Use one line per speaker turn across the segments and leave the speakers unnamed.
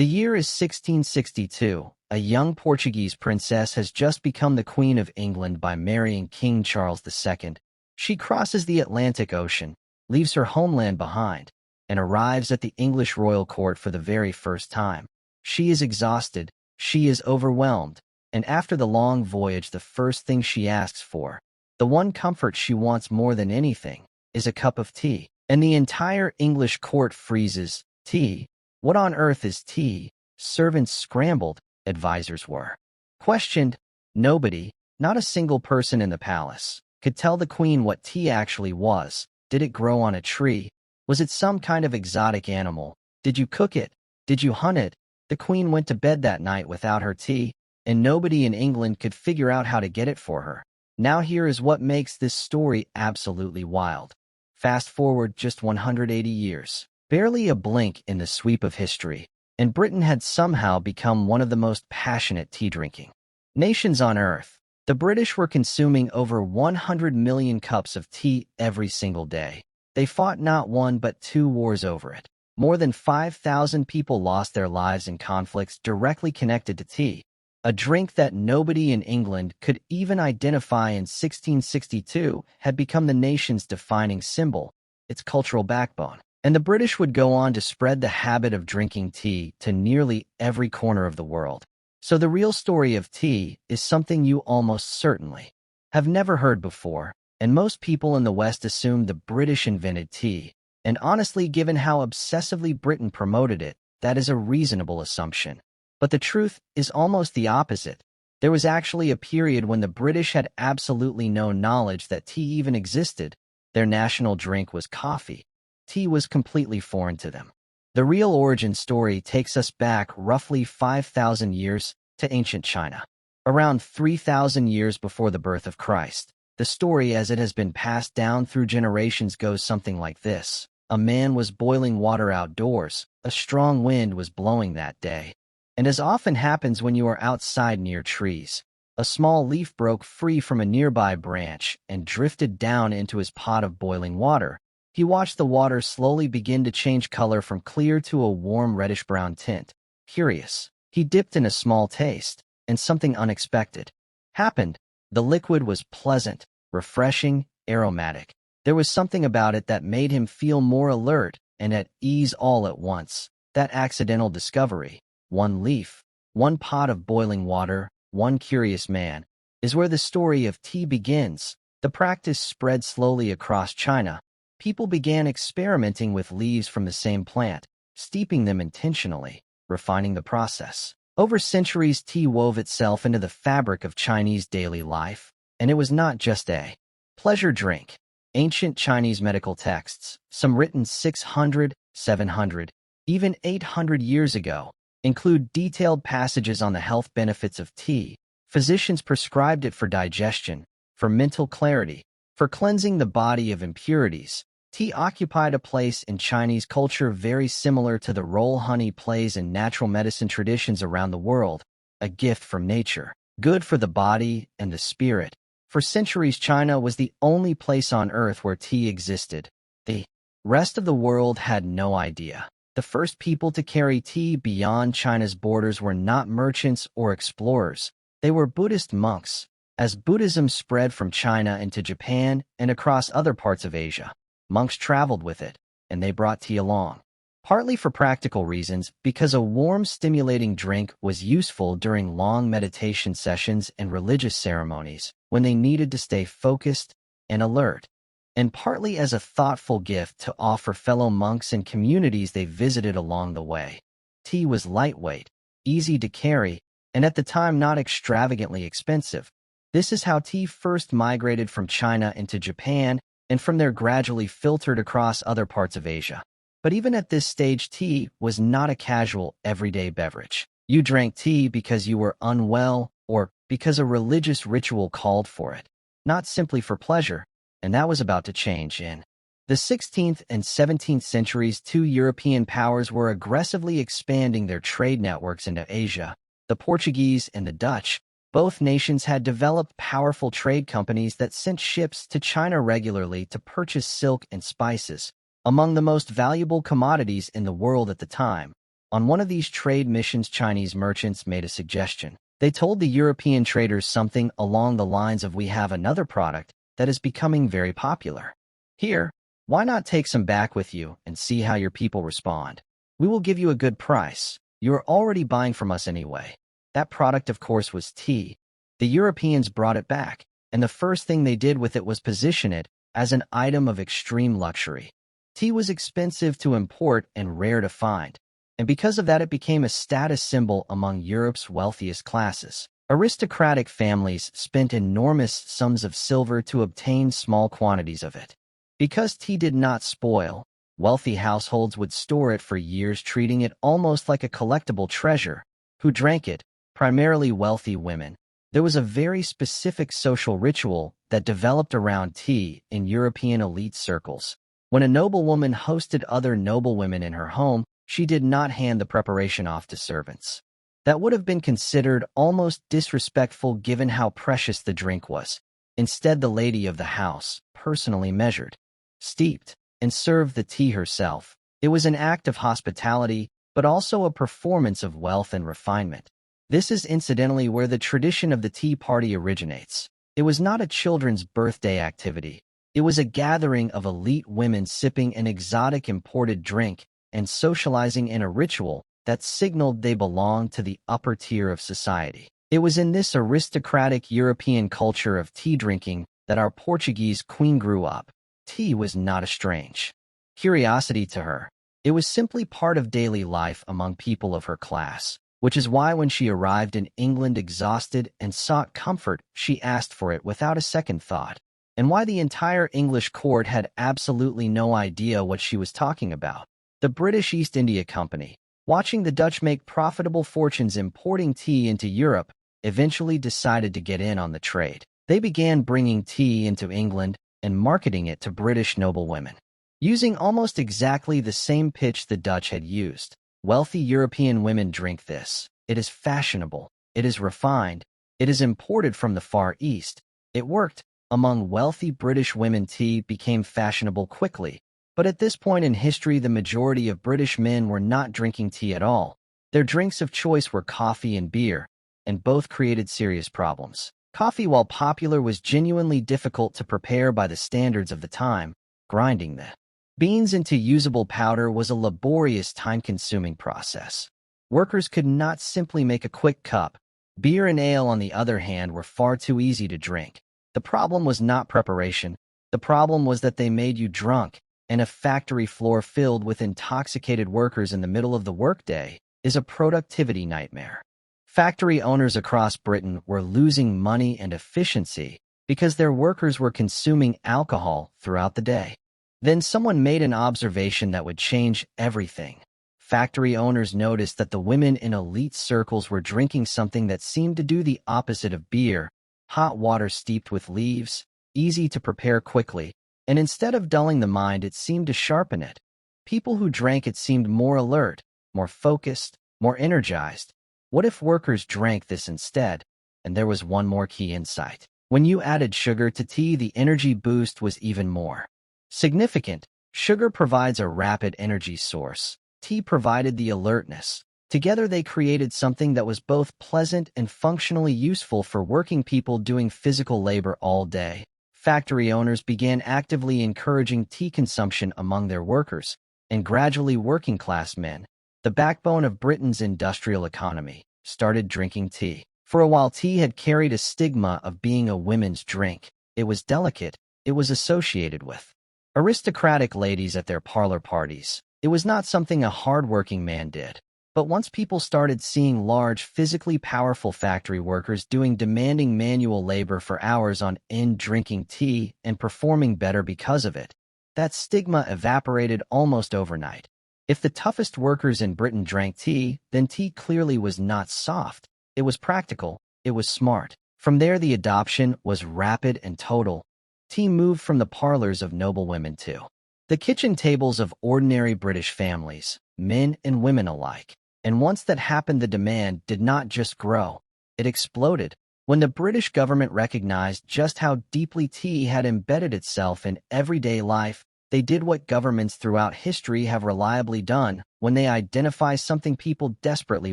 The year is 1662. A young Portuguese princess has just become the Queen of England by marrying King Charles II. She crosses the Atlantic Ocean, leaves her homeland behind, and arrives at the English royal court for the very first time. She is exhausted, she is overwhelmed, and after the long voyage, the first thing she asks for, the one comfort she wants more than anything, is a cup of tea. And the entire English court freezes. Tea? What on earth is tea? Servants scrambled, advisors were questioned. Nobody, not a single person in the palace, could tell the queen what tea actually was. Did it grow on a tree? Was it some kind of exotic animal? Did you cook it? Did you hunt it? The queen went to bed that night without her tea, and nobody in England could figure out how to get it for her. Now here is what makes this story absolutely wild. Fast forward just 180 years. Barely a blink in the sweep of history, and Britain had somehow become one of the most passionate tea-drinking nations on Earth. The British were consuming over 100 million cups of tea every single day. They fought not one but two wars over it. More than 5,000 people lost their lives in conflicts directly connected to tea, a drink that nobody in England could even identify in 1662 had become the nation's defining symbol, its cultural backbone. And the British would go on to spread the habit of drinking tea to nearly every corner of the world. So the real story of tea is something you almost certainly have never heard before, and most people in the West assume the British invented tea. And honestly, given how obsessively Britain promoted it, that is a reasonable assumption. But the truth is almost the opposite. There was actually a period when the British had absolutely no knowledge that tea even existed. Their national drink was coffee. Tea was completely foreign to them. The real origin story takes us back roughly 5,000 years to ancient China. Around 3,000 years before the birth of Christ, the story as it has been passed down through generations goes something like this. A man was boiling water outdoors. A strong wind was blowing that day. And as often happens when you are outside near trees, a small leaf broke free from a nearby branch and drifted down into his pot of boiling water. He watched the water slowly begin to change color from clear to a warm reddish-brown tint. Curious, he dipped in a small taste, and something unexpected happened. The liquid was pleasant, refreshing, aromatic. There was something about it that made him feel more alert and at ease all at once. That accidental discovery, one leaf, one pot of boiling water, one curious man, is where the story of tea begins. The practice spread slowly across China. People began experimenting with leaves from the same plant, steeping them intentionally, refining the process. Over centuries, tea wove itself into the fabric of Chinese daily life, and it was not just a pleasure drink. Ancient Chinese medical texts, some written 600, 700, even 800 years ago, include detailed passages on the health benefits of tea. Physicians prescribed it for digestion, for mental clarity, for cleansing the body of impurities. Tea occupied a place in Chinese culture very similar to the role honey plays in natural medicine traditions around the world, a gift from nature, good for the body and the spirit. For centuries, China was the only place on earth where tea existed. The rest of the world had no idea. The first people to carry tea beyond China's borders were not merchants or explorers. They were Buddhist monks. As Buddhism spread from China into Japan and across other parts of Asia, monks traveled with it, and they brought tea along. Partly for practical reasons, because a warm, stimulating drink was useful during long meditation sessions and religious ceremonies when they needed to stay focused and alert, and partly as a thoughtful gift to offer fellow monks and communities they visited along the way. Tea was lightweight, easy to carry, and at the time not extravagantly expensive. This is how tea first migrated from China into Japan, and from there gradually filtered across other parts of Asia. But even at this stage, tea was not a casual, everyday beverage. You drank tea because you were unwell or because a religious ritual called for it, not simply for pleasure, and that was about to change. In the 16th and 17th centuries, two European powers were aggressively expanding their trade networks into Asia. The Portuguese and the Dutch. Both nations had developed powerful trade companies that sent ships to China regularly to purchase silk and spices, among the most valuable commodities in the world at the time. On one of these trade missions, Chinese merchants made a suggestion. They told the European traders something along the lines of, "We have another product that is becoming very popular. Here, why not take some back with you and see how your people respond? We will give you a good price. You are already buying from us anyway." That product, of course, was tea. The Europeans brought it back, and the first thing they did with it was position it as an item of extreme luxury. Tea was expensive to import and rare to find, and because of that it became a status symbol among Europe's wealthiest classes. Aristocratic families spent enormous sums of silver to obtain small quantities of it. Because tea did not spoil, wealthy households would store it for years, treating it almost like a collectible treasure. Who drank it? Primarily wealthy women. There was a very specific social ritual that developed around tea in European elite circles. When a noblewoman hosted other noblewomen in her home, she did not hand the preparation off to servants. That would have been considered almost disrespectful given how precious the drink was. Instead, the lady of the house personally measured, steeped, and served the tea herself. It was an act of hospitality, but also a performance of wealth and refinement. This is incidentally where the tradition of the tea party originates. It was not a children's birthday activity. It was a gathering of elite women sipping an exotic imported drink and socializing in a ritual that signaled they belonged to the upper tier of society. It was in this aristocratic European culture of tea drinking that our Portuguese queen grew up. Tea was not a strange curiosity to her. It was simply part of daily life among people of her class, which is why when she arrived in England exhausted and sought comfort, she asked for it without a second thought, and why the entire English court had absolutely no idea what she was talking about. The British East India Company, watching the Dutch make profitable fortunes importing tea into Europe, eventually decided to get in on the trade. They began bringing tea into England and marketing it to British noblewomen, using almost exactly the same pitch the Dutch had used. Wealthy European women drink this. It is fashionable. It is refined. It is imported from the Far East. It worked. Among wealthy British women, tea became fashionable quickly. But at this point in history, the majority of British men were not drinking tea at all. Their drinks of choice were coffee and beer, and both created serious problems. Coffee, while popular, was genuinely difficult to prepare by the standards of the time. Grinding the beans into usable powder was a laborious, time-consuming process. Workers could not simply make a quick cup. Beer and ale, on the other hand, were far too easy to drink. The problem was not preparation. The problem was that they made you drunk, and a factory floor filled with intoxicated workers in the middle of the workday is a productivity nightmare. Factory owners across Britain were losing money and efficiency because their workers were consuming alcohol throughout the day. Then someone made an observation that would change everything. Factory owners noticed that the women in elite circles were drinking something that seemed to do the opposite of beer: hot water steeped with leaves, easy to prepare quickly, and instead of dulling the mind, it seemed to sharpen it. People who drank it seemed more alert, more focused, more energized. What if workers drank this instead? And there was one more key insight. When you added sugar to tea, the energy boost was even more significant. Sugar provides a rapid energy source. Tea provided the alertness. Together they created something that was both pleasant and functionally useful for working people doing physical labor all day. Factory owners began actively encouraging tea consumption among their workers, and gradually working-class men, the backbone of Britain's industrial economy, started drinking tea. For a while, tea had carried a stigma of being a women's drink. It was delicate. It was associated with aristocratic ladies at their parlor parties. It was not something a hard-working man did. But once people started seeing large, physically powerful factory workers doing demanding manual labor for hours on end drinking tea and performing better because of it, that stigma evaporated almost overnight. If the toughest workers in Britain drank tea, then tea clearly was not soft. It was practical. It was smart. From there, the adoption was rapid and total. Tea moved from the parlors of noblewomen to the kitchen tables of ordinary British families, men and women alike. And once that happened, the demand did not just grow, it exploded. When the British government recognized just how deeply tea had embedded itself in everyday life, They did what governments throughout history have reliably done when they identify something people desperately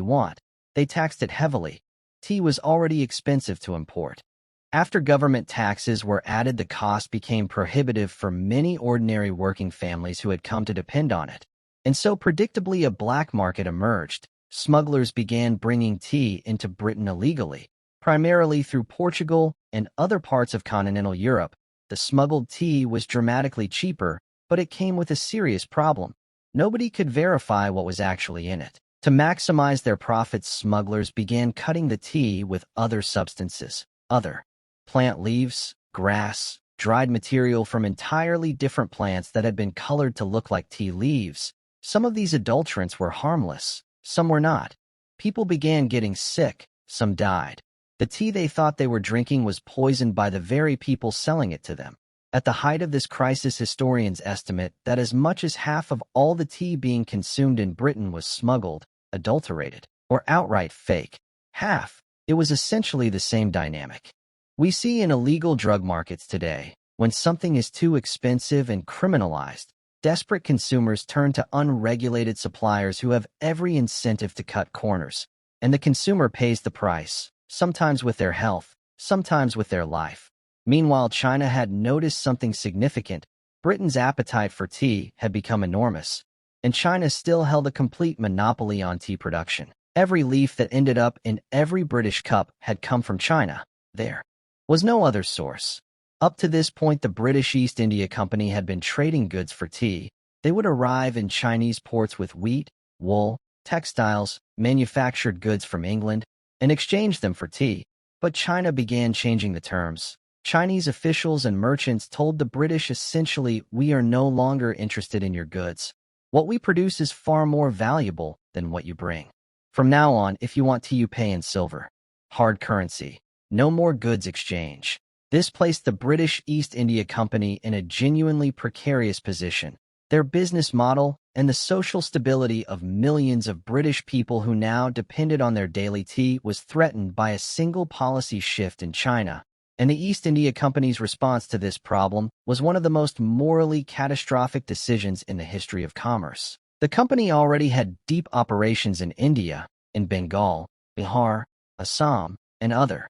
want. They taxed it heavily. Tea was already expensive to import. After government taxes were added, the cost became prohibitive for many ordinary working families who had come to depend on it. And so predictably a black market emerged. Smugglers began bringing tea into Britain illegally, primarily through Portugal and other parts of continental Europe. The smuggled tea was dramatically cheaper, but it came with a serious problem. Nobody could verify what was actually in it. To maximize their profits, smugglers began cutting the tea with other substances, other plant leaves, grass, dried material from entirely different plants that had been colored to look like tea leaves. Some of these adulterants were harmless, some were not. People began getting sick, some died. The tea they thought they were drinking was poisoned by the very people selling it to them. At the height of this crisis, historians estimate that as much as half of all the tea being consumed in Britain was smuggled, adulterated, or outright fake. Half. It was essentially the same dynamic we see in illegal drug markets today. When something is too expensive and criminalized, desperate consumers turn to unregulated suppliers who have every incentive to cut corners. And the consumer pays the price, sometimes with their health, sometimes with their life. Meanwhile, China had noticed something significant. Britain's appetite for tea had become enormous, and China still held a complete monopoly on tea production. Every leaf that ended up in every British cup had come from China. There was no other source. Up to this point, the British East India Company had been trading goods for tea. They would arrive in Chinese ports with wheat, wool, textiles, manufactured goods from England, and exchange them for tea. But China began changing the terms. Chinese officials and merchants told the British essentially, "We are no longer interested in your goods. What we produce is far more valuable than what you bring. From now on, if you want tea, you pay in silver. Hard currency. No more goods exchange." This placed the British East India Company in a genuinely precarious position. Their business model and the social stability of millions of British people who now depended on their daily tea was threatened by a single policy shift in China. And the East India Company's response to this problem was one of the most morally catastrophic decisions in the history of commerce. The company already had deep operations in India, in Bengal, Bihar, Assam, and other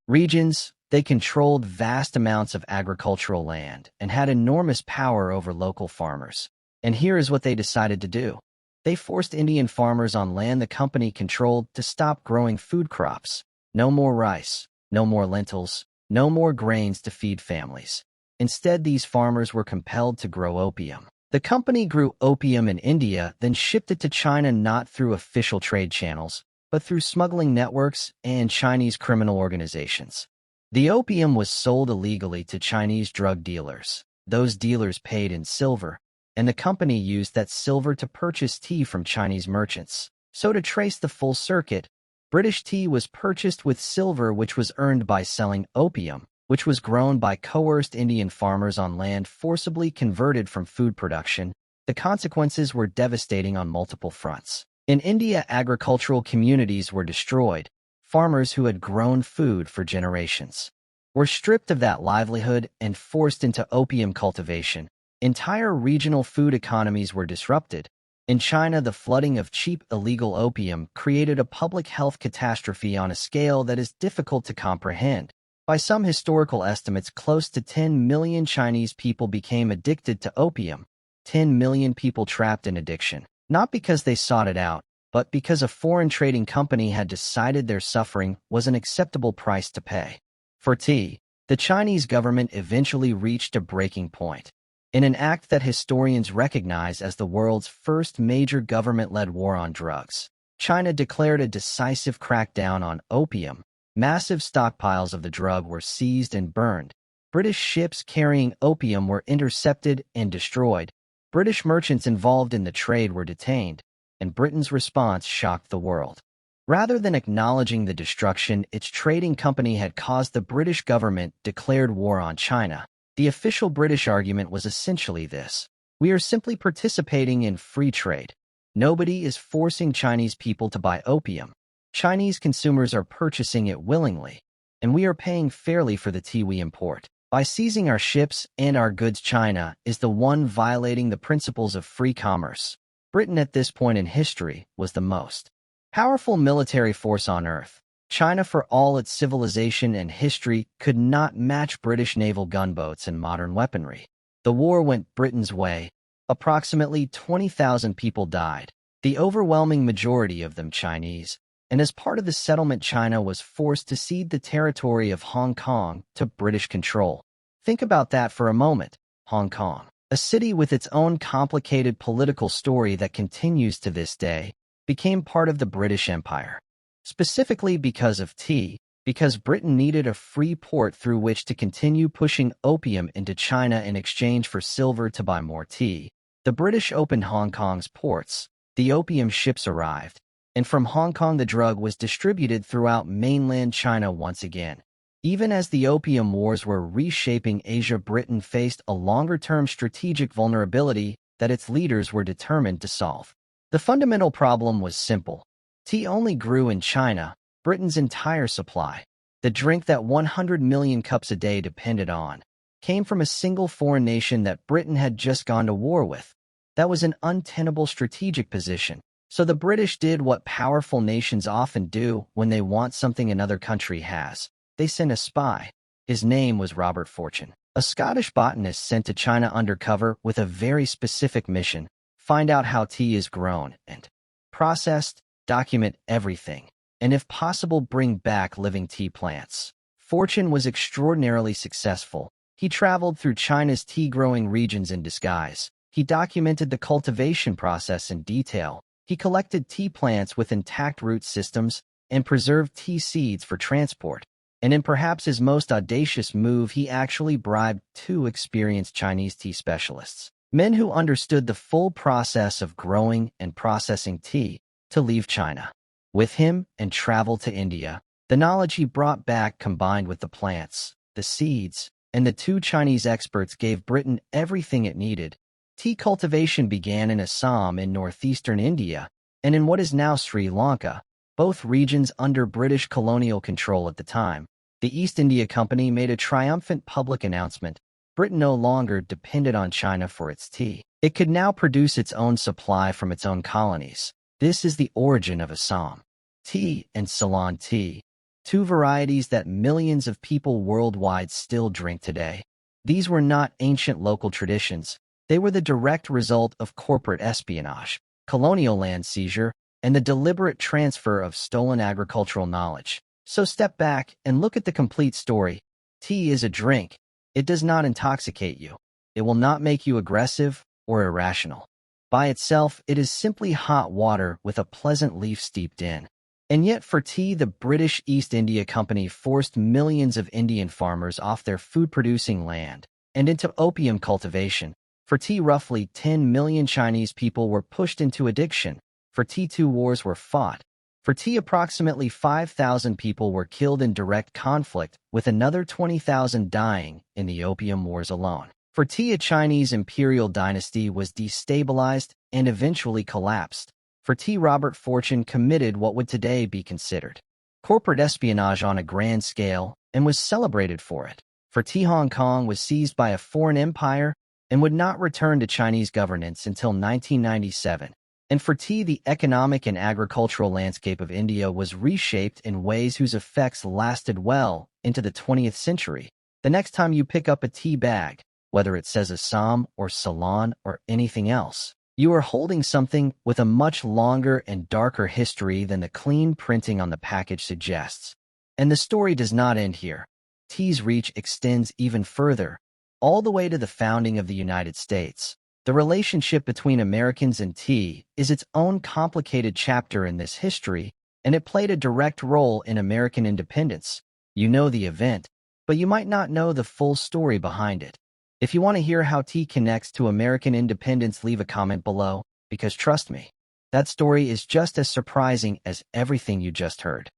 regions. They controlled vast amounts of agricultural land and had enormous power over local farmers. And here is what they decided to do. They forced Indian farmers on land the company controlled to stop growing food crops. No more rice, no more lentils, no more grains to feed families. Instead, these farmers were compelled to grow opium. The company grew opium in India, then shipped it to China not through official trade channels, but through smuggling networks and Chinese criminal organizations. The opium was sold illegally to Chinese drug dealers. Those dealers paid in silver, and the company used that silver to purchase tea from Chinese merchants. So to trace the full circuit, British tea was purchased with silver, which was earned by selling opium, which was grown by coerced Indian farmers on land forcibly converted from food production. The consequences were devastating on multiple fronts. In India, agricultural communities were destroyed. Farmers who had grown food for generations were stripped of that livelihood and forced into opium cultivation. Entire regional food economies were disrupted. In China, the flooding of cheap illegal opium created a public health catastrophe on a scale that is difficult to comprehend. By some historical estimates, close to 10 million Chinese people became addicted to opium. 10 million people trapped in addiction, not because they sought it out, but because a foreign trading company had decided their suffering was an acceptable price to pay. For tea, the Chinese government eventually reached a breaking point. In an act that historians recognize as the world's first major government-led war on drugs, China declared a decisive crackdown on opium. Massive stockpiles of the drug were seized and burned. British ships carrying opium were intercepted and destroyed. British merchants involved in the trade were detained, and Britain's response shocked the world. Rather than acknowledging the destruction its trading company had caused, the British government declared war on China. The official British argument was essentially this: we are simply participating in free trade. Nobody is forcing Chinese people to buy opium. Chinese consumers are purchasing it willingly, and we are paying fairly for the tea we import. By seizing our ships and our goods, China is the one violating the principles of free commerce. Britain at this point in history was the most powerful military force on Earth. China, for all its civilization and history, could not match British naval gunboats and modern weaponry. The war went Britain's way. Approximately 20,000 people died, the overwhelming majority of them Chinese, and as part of the settlement, China was forced to cede the territory of Hong Kong to British control. Think about that for a moment. Hong Kong, a city with its own complicated political story that continues to this day, became part of the British Empire. Specifically because of tea, because Britain needed a free port through which to continue pushing opium into China in exchange for silver to buy more tea. The British opened Hong Kong's ports, the opium ships arrived, and from Hong Kong the drug was distributed throughout mainland China once again. Even as the Opium Wars were reshaping Asia, Britain faced a longer-term strategic vulnerability that its leaders were determined to solve. The fundamental problem was simple. Tea only grew in China, Britain's entire supply. The drink that 100 million cups a day depended on came from a single foreign nation that Britain had just gone to war with. That was an untenable strategic position. So the British did what powerful nations often do when they want something another country has. They sent a spy. His name was Robert Fortune, a Scottish botanist sent to China undercover with a very specific mission: find out how tea is grown and processed, document everything, and if possible bring back living tea plants. Fortune was extraordinarily successful. He traveled through China's tea-growing regions in disguise. He documented the cultivation process in detail. He collected tea plants with intact root systems and preserved tea seeds for transport. And in perhaps his most audacious move, he actually bribed 2 experienced Chinese tea specialists, men who understood the full process of growing and processing tea, to leave China with him and travel to India. The knowledge he brought back, combined with the plants, the seeds, and the 2 Chinese experts, gave Britain everything it needed. Tea cultivation began in Assam in northeastern India and in what is now Sri Lanka, both regions under British colonial control at the time. The East India Company made a triumphant public announcement. Britain no longer depended on China for its tea. It could now produce its own supply from its own colonies. This is the origin of Assam tea and Ceylon tea, 2 varieties that millions of people worldwide still drink today. These were not ancient local traditions. They were the direct result of corporate espionage, colonial land seizure, and the deliberate transfer of stolen agricultural knowledge. So step back and look at the complete story. Tea is a drink. It does not intoxicate you. It will not make you aggressive or irrational. By itself, it is simply hot water with a pleasant leaf steeped in. And yet for tea, the British East India Company forced millions of Indian farmers off their food-producing land and into opium cultivation. For tea, roughly 10 million Chinese people were pushed into addiction. For tea, 2 wars were fought. For tea, approximately 5,000 people were killed in direct conflict, with another 20,000 dying in the Opium Wars alone. For tea, a Chinese imperial dynasty was destabilized and eventually collapsed. For tea, Robert Fortune committed what would today be considered corporate espionage on a grand scale and was celebrated for it. For tea, Hong Kong was seized by a foreign empire and would not return to Chinese governance until 1997. And for tea, the economic and agricultural landscape of India was reshaped in ways whose effects lasted well into the 20th century. The next time you pick up a tea bag, whether it says Assam or Ceylon or anything else, you are holding something with a much longer and darker history than the clean printing on the package suggests. And the story does not end here. Tea's reach extends even further, all the way to the founding of the United States. The relationship between Americans and tea is its own complicated chapter in this history, and it played a direct role in American independence. You know the event, but you might not know the full story behind it. If you want to hear how tea connects to American independence, leave a comment below, because trust me, that story is just as surprising as everything you just heard.